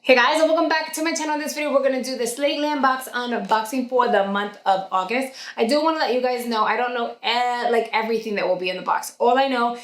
Hey guys, and welcome back to my channel. In this video, we're going to do the Slay Glam Box unboxing for the month of August. I do want to let you guys know, I don't know like everything that will be in the box. All I know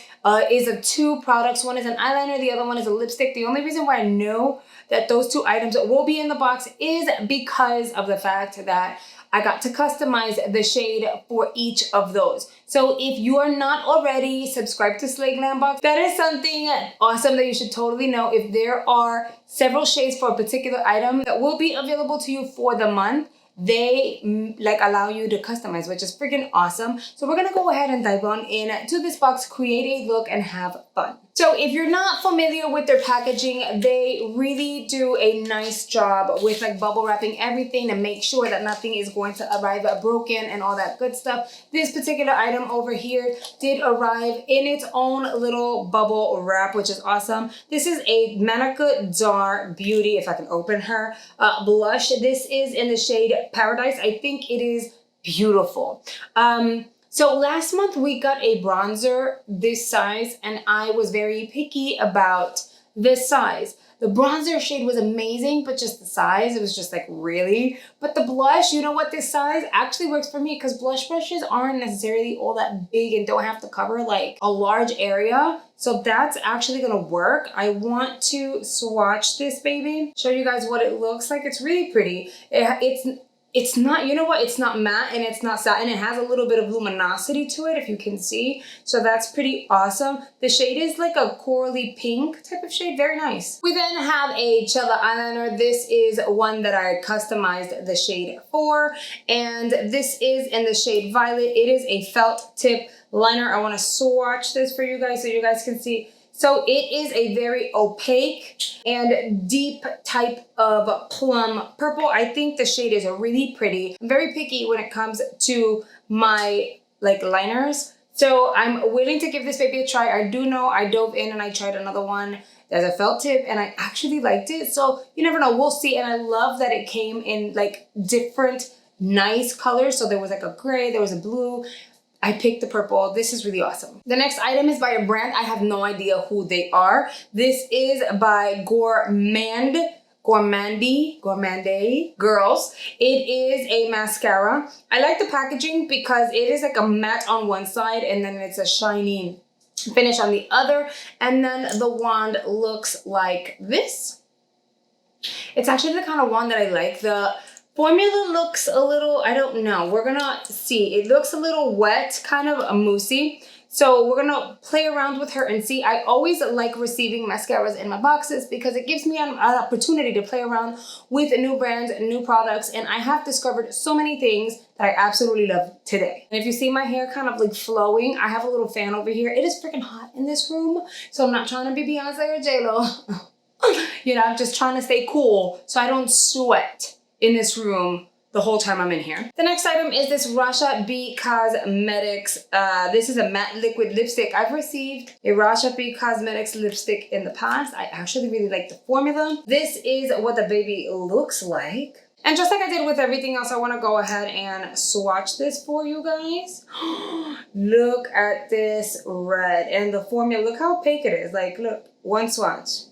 is of two products. One is an eyeliner, the other one is a lipstick. The only reason why I know that those two items will be in the box is because of the fact that I got to customize the shade for each of those. So if you are not already subscribed to Slay Glam Box, that is something awesome that you should totally know. If there are several shades for a particular item that will be available to you for the month, they like allow you to customize, which is freaking awesome. So we're gonna go ahead and dive on into this box, create a look, and have fun. So if you're not familiar with their packaging, they really do a nice job with like bubble wrapping everything to make sure that nothing is going to arrive broken and all that good stuff. This particular item over here did arrive in its own little bubble wrap, which is awesome. This is a Monica Dar Beauty, if I can open her, blush. This is in the shade Paradise. I think it is beautiful. So last month we got a bronzer this size and I was very picky about this size. The bronzer shade was amazing, but just the size, it was just like, really? But the blush, you know what, this size actually works for me because blush brushes aren't necessarily all that big and don't have to cover like a large area. So that's actually gonna work. I want to swatch this baby, show you guys what it looks like. It's really pretty. It's not, you know what, it's not matte and it's not satin. It has a little bit of luminosity to it, if you can see. So that's pretty awesome. The shade is like a corally pink type of shade, very nice. We then have a Cella eyeliner. This is one that I customized the shade for, and this is in the shade Violet. It is a felt tip liner. I want to swatch this for you guys so you guys can see. So it is a very opaque and deep type of plum purple. I think the shade is really pretty. I'm very picky when it comes to my like liners. So I'm willing to give this baby a try. I do know I dove in and I tried another one as a felt tip and I actually liked it. So you never know, we'll see. And I love that it came in like different nice colors. So there was like a gray, there was a blue. I picked the purple. This is really awesome. The next item is by a brand. I have no idea who they are. This is by Gourmande Girls. It is a mascara. I like the packaging because it is like a matte on one side and then it's a shiny finish on the other. And then the wand looks like this. It's actually the kind of wand that I like. The formula looks a little, I don't know, we're gonna see. It looks a little wet, kind of a moussey. So we're gonna play around with her and see. I always like receiving mascaras in my boxes because it gives me an opportunity to play around with new brands and new products. And I have discovered so many things that I absolutely love today. And if you see my hair kind of like flowing, I have a little fan over here. It is freaking hot in this room. So I'm not trying to be Beyonce or J-Lo. You know, I'm just trying to stay cool so I don't sweat in this room the whole time I'm in here. The next item is this Rasha B Cosmetics. This is a matte liquid lipstick. I've received a Rasha B Cosmetics lipstick in the past. I actually really like the formula. This is what the baby looks like. And just like I did with everything else, I want to go ahead and swatch this for you guys. Look at this red and the formula. Look how opaque it is. Like, look, one swatch.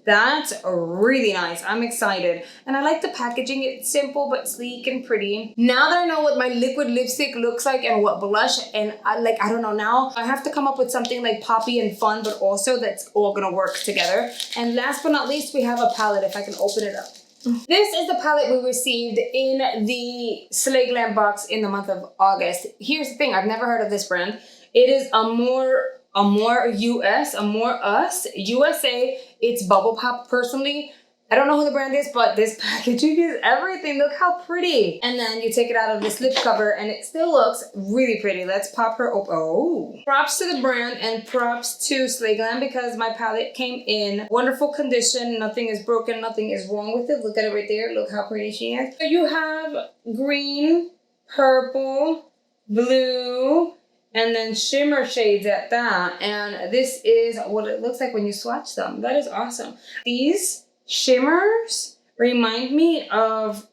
That's really nice. I'm excited. And I like the packaging. It's simple but sleek and pretty. Now that I know what my liquid lipstick looks like and what blush, and I don't know, now I have to come up with something like poppy and fun, but also that's all gonna work together. And last but not least, we have a palette, if I can open it up. This is the palette we received in the Slay Glam box in the month of August. Here's the thing, I've never heard of this brand. It is Amore Us, USA. It's Bubble Pop. Personally, I don't know who the brand is, but this packaging is everything. Look how pretty. And then you take it out of this lip cover and it still looks really pretty. Let's pop her open. Oh. Props to the brand and props to Slay Glam because my palette came in wonderful condition. Nothing is broken, nothing is wrong with it. Look at it right there. Look how pretty she is. So you have green, purple, blue, and then shimmer shades at that. And this is what it looks like when you swatch them. That is awesome. These shimmers remind me of,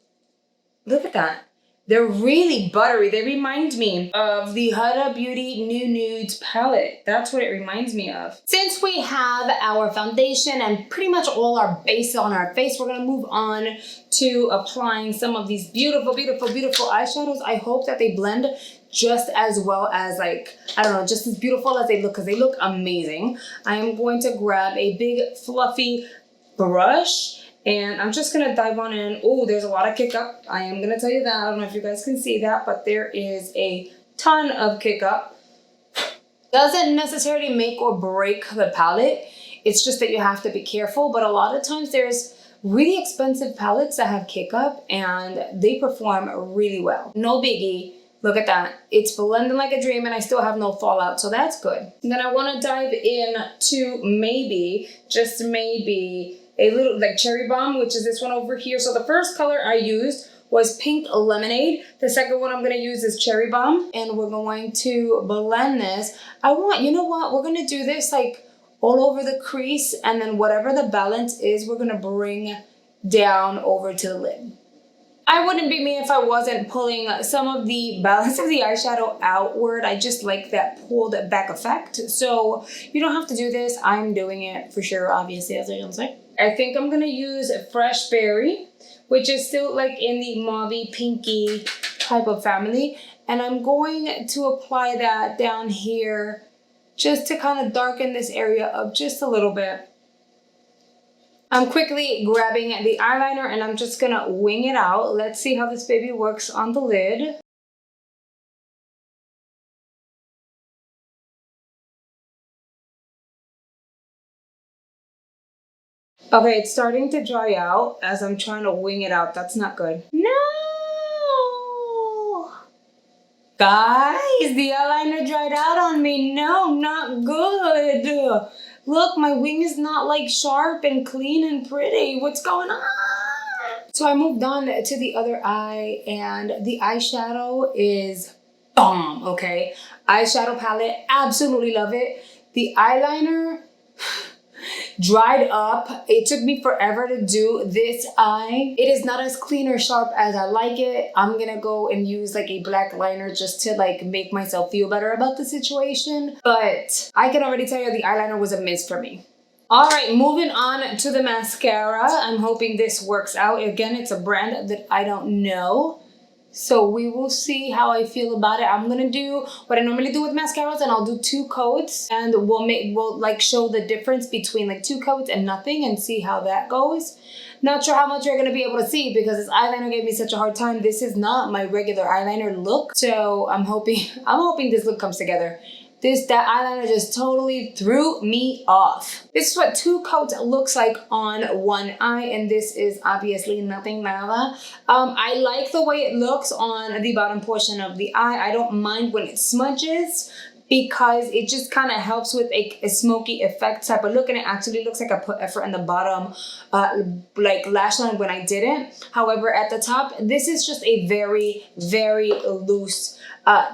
look at that. They're really buttery. They remind me of the Huda Beauty New Nudes palette. That's what it reminds me of. Since we have our foundation and pretty much all our base on our face, we're gonna move on to applying some of these beautiful, beautiful, beautiful eyeshadows. I hope that they blend just as well as, like, I don't know, just as beautiful as they look, because they look amazing. I am going to grab a big fluffy brush and I'm just gonna dive on in. Oh, there's a lot of kick up. I am gonna tell you that. I don't know if you guys can see that, but there is a ton of kick up. Doesn't necessarily make or break the palette. It's just that you have to be careful. But a lot of times there's really expensive palettes that have kick up and they perform really well. No biggie. Look at that. It's blending like a dream and I still have no fallout, so that's good. And then I want to dive in to maybe, just maybe, a little like cherry bomb, which is this one over here. So the first color I used was pink lemonade. The second one I'm gonna use is cherry bomb, and we're going to blend this. You know what? We're gonna do this like all over the crease, and then whatever the balance is, we're gonna bring down over to the lid. I wouldn't be me if I wasn't pulling some of the balance of the eyeshadow outward. I just like that pulled back effect. So you don't have to do this. I'm doing it for sure, obviously, as I don't say. I think I'm gonna use Fresh Berry, which is still like in the mauvey pinky type of family. And I'm going to apply that down here just to kind of darken this area up just a little bit. I'm quickly grabbing the eyeliner and I'm just gonna wing it out. Let's see how this baby works on the lid. Okay, it's starting to dry out as I'm trying to wing it out. That's not good. No! Guys, the eyeliner dried out on me. No, not good. Look, my wing is not like sharp and clean and pretty. What's going on? So I moved on to the other eye and the eyeshadow is bomb, okay? Eyeshadow palette, absolutely love it. The eyeliner dried up. It took me forever to do this eye. It is not as clean or sharp as I like it. I'm gonna go and use like a black liner just to like make myself feel better about the situation. But I can already tell you the eyeliner was a miss for me. All right, moving on to the mascara. I'm hoping this works out. Again, it's a brand that I don't know. So we will see how I feel about it. I'm gonna do what I normally do with mascaras, and I'll do 2 coats, and we'll like show the difference between like 2 coats and nothing, and see how that goes. Not sure how much you're gonna be able to see because this eyeliner gave me such a hard time. This is not my regular eyeliner look, so I'm hoping this look comes together. That eyeliner just totally threw me off. This is what 2 coats looks like on one eye, and this is obviously nothing nada. I like the way it looks on the bottom portion of the eye. I don't mind when it smudges because it just kind of helps with a smoky effect type of look, and it actually looks like I put effort in the bottom like lash line when I didn't. However, at the top, this is just a very, very loose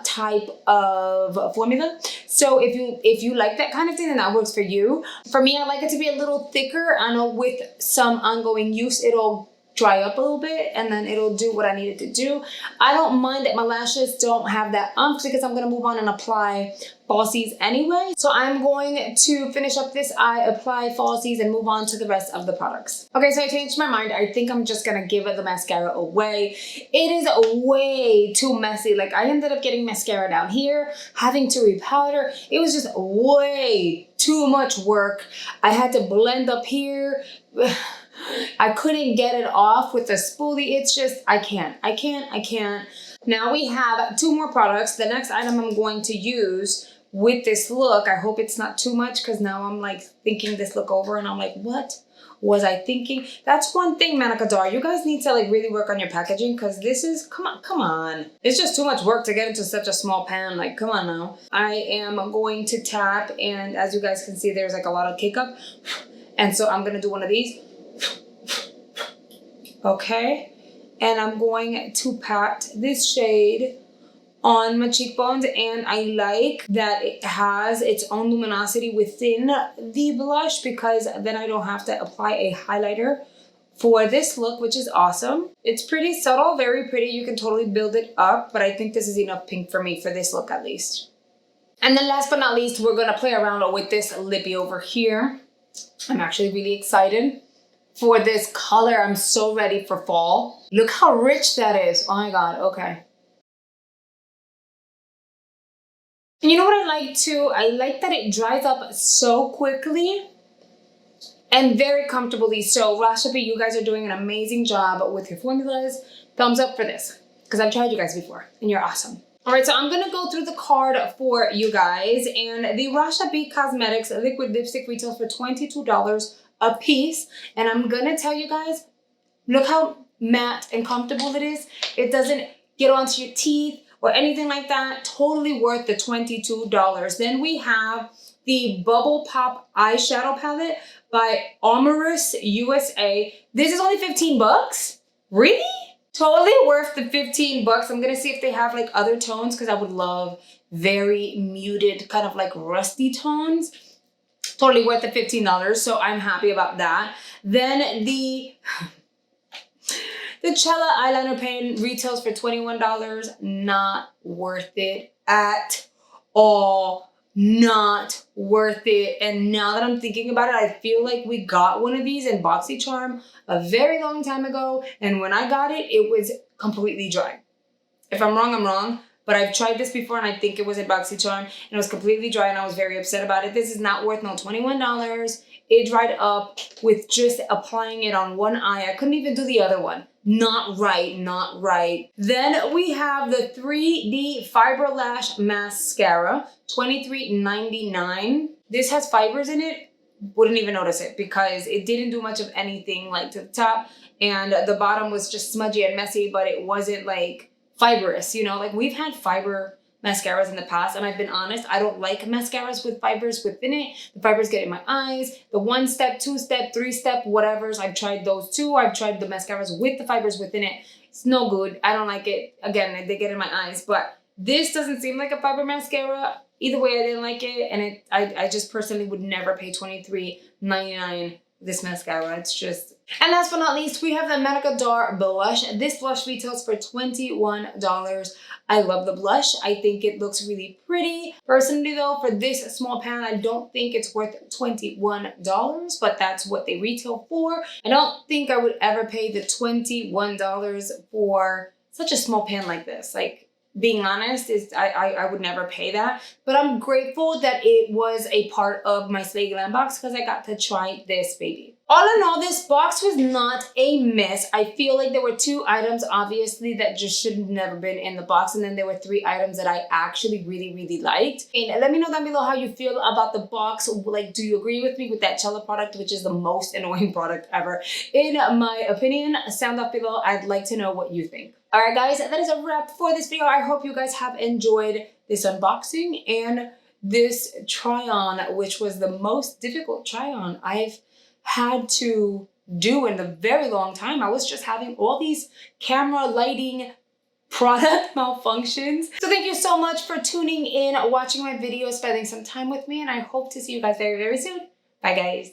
type of formula. So if you like that kind of thing, then that works for you. For me, I like it to be a little thicker. I know with some ongoing use, it'll dry up a little bit and then it'll do what I need it to do. I don't mind that my lashes don't have that umph because I'm gonna move on and apply falsies anyway. So I'm going to finish up this eye, apply falsies, and move on to the rest of the products. Okay, so I changed my mind. I think I'm just gonna give the mascara away. It is way too messy. Like I ended up getting mascara down here, having to repowder. It was just way too much work. I had to blend up here. I couldn't get it off with a spoolie. It's just, I can't. Now we have 2 more products. The next item I'm going to use with this look, I hope it's not too much because now I'm like thinking this look over and I'm like, what was I thinking? That's one thing, Manacador. You guys need to like really work on your packaging because this is, come on. It's just too much work to get into such a small pan. Like, come on now. I am going to tap, and as you guys can see, there's like a lot of cake up. And so I'm going to do one of these. Okay, and I'm going to pat this shade on my cheekbones, and I like that it has its own luminosity within the blush because then I don't have to apply a highlighter for this look, which is awesome. It's pretty subtle, very pretty. You can totally build it up, but I think this is enough pink for me for this look at least. And then last but not least, we're gonna play around with this lippy over here. I'm actually really excited for this color. I'm so ready for fall. Look how rich that is. Oh my God, okay. And you know what I like too? I like that it dries up so quickly and very comfortably. So Recipe, you guys are doing an amazing job with your formulas. Thumbs up for this, because I've tried you guys before and you're awesome. All right, so I'm gonna go through the card for you guys, and the Recipe Cosmetics liquid lipstick retails for $22 a piece. And I'm gonna tell you guys, look how matte and comfortable it is. It doesn't get onto your teeth or anything like that. Totally worth the $22. Then we have the Bubble Pop Eyeshadow Palette by Amorous USA. This is only 15 bucks? Really? Totally worth the 15 bucks. I'm gonna see if they have like other tones, because I would love very muted, kind of like rusty tones. Totally worth the $15, so I'm happy about that. Then the Cella eyeliner pen retails for $21. Not worth it at all. Not worth it. And now that I'm thinking about it, I feel like we got one of these in BoxyCharm a very long time ago. And when I got it, it was completely dry. If I'm wrong, I'm wrong. But I've tried this before and I think it was in BoxyCharm and it was completely dry and I was very upset about it. This is not worth no $21. It dried up with just applying it on one eye. I couldn't even do the other one. Not right, not right. Then we have the 3D Fiber Lash Mascara, $23.99. This has fibers in it. Wouldn't even notice it because it didn't do much of anything like to the top, and the bottom was just smudgy and messy, but it wasn't like fibrous, you know? Like we've had fiber mascaras in the past, and I've been honest, I don't like mascaras with fibers within it. The fibers get in my eyes. The 1-step, 2-step, 3-step, whatevers, I've tried those too. I've tried the mascaras with the fibers within it. It's no good. I don't like it. Again, they get in my eyes, but this doesn't seem like a fiber mascara. Either way, I didn't like it, and I just personally would never pay $23.99 this mascara. It's just... And last but not least, we have the Medica Dar blush. This blush retails for $21. I love the blush. I think it looks really pretty. Personally though, for this small pan, I don't think it's worth $21, but that's what they retail for. I don't think I would ever pay the $21 for such a small pan like this. Like, being honest, I would never pay that. But I'm grateful that it was a part of my Slay Glam box because I got to try this baby. All in all, this box was not a miss. I feel like there were 2 items, obviously, that just should have never been in the box. And then there were 3 items that I actually really, really liked. And let me know down below how you feel about the box. Like, do you agree with me with that Cella product, which is the most annoying product ever, in my opinion? Sound off below. I'd like to know what you think. All right, guys, that is a wrap for this video. I hope you guys have enjoyed this unboxing and this try-on, which was the most difficult try-on I've had to do in a very long time. I was just having all these camera lighting product malfunctions. So thank you so much for tuning in, watching my video, spending some time with me, and I hope to see you guys very, very soon. Bye, guys.